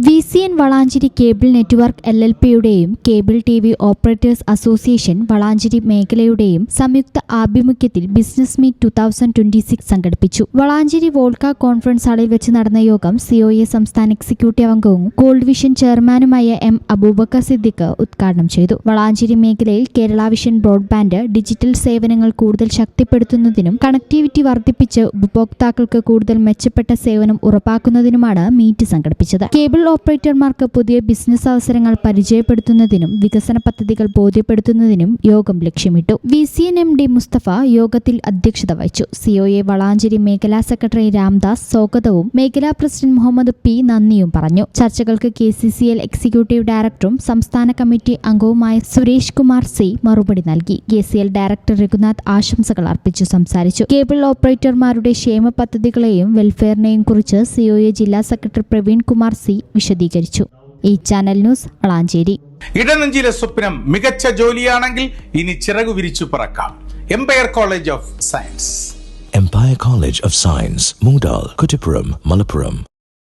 VCN Valanchery cable network LLPയുടെയും cable TV operators association Valanchery മേഖലയുടെയും സംയുക്ത ആഭിമുഖ്യത്തിൽ ബിസിനസ് മീറ്റ് 2026 സംഘടിപ്പിച്ചു. വളാഞ്ചേരി വോൾക്ക കോൺഫറൻസ് ഹാളിൽ വെച്ച് നടന്ന യോഗം COA സംസ്ഥാന എക്സിക്യൂട്ടീവ് അംഗവും ഗോൾഡ് വിഷൻ ചെയർമാനുമായ M. അബൂബക്കർ സിദ്ദിഖ് ഉദ്ഘാടനം ചെയ്തു. വളാഞ്ചേരി മേഖലയിൽ കേരള വിഷൻ ബ്രോഡ്ബാൻഡ് ഡിജിറ്റൽ സേവനങ്ങൾ കൂടുതൽ ശക്തിപ്പെടുത്തുന്നതിനും കണക്ടിവിറ്റി വർദ്ധിപ്പിച്ച് ഉപഭോക്താക്കൾക്ക് കൂടുതൽ മെച്ചപ്പെട്ട സേവനം ഉറപ്പാക്കുന്നതിനുമാണ് മീറ്റ് സംഘടിപ്പിച്ചത്. കേബിൾ ഓപ്പറേറ്റർമാർക്ക് പുതിയ ബിസിനസ് അവസരങ്ങൾ പരിചയപ്പെടുത്തുന്നതിനും വികസന പദ്ധതികൾ ബോധ്യപ്പെടുത്തുന്നതിനും യോഗം ലക്ഷ്യമിട്ടു. VCN MD മുസ്തഫ യോഗത്തിൽ അധ്യക്ഷത വഹിച്ചു. COA വളാഞ്ചേരി മേഖലാ സെക്രട്ടറി രാംദാസ് സ്വാഗതവും മേഖലാ പ്രസിഡന്റ് മുഹമ്മദ് P നന്ദിയും പറഞ്ഞു. ചർച്ചകൾക്ക് KCCL എക്സിക്യൂട്ടീവ് ഡയറക്ടറും സംസ്ഥാന കമ്മിറ്റി അംഗവുമായ സുരേഷ് കുമാർ C മറുപടി നൽകി. KCL ഡയറക്ടർ രഘുനാഥ് ആശംസകൾ അർപ്പിച്ചു സംസാരിച്ചു. കേബിൾ ഓപ്പറേറ്റർമാരുടെ ക്ഷേമ പദ്ധതികളെയും വെൽഫെയറിനെയും കുറിച്ച് COA ജില്ലാ സെക്രട്ടറി പ്രവീൺ കുമാർ C വിശദീകരിച്ചു. ഈ ചാനൽ ന്യൂസ് വളാഞ്ചേരി. ഇടനെഞ്ചിലെ സ്വപ്നം മികച്ച ജോലിയാണെങ്കിൽ ഇനി ചിറകു വിരിച്ചു പറക്കാം. Empire college of science. Empire College of Science, Moondal, Kuttipuram, Malappuram.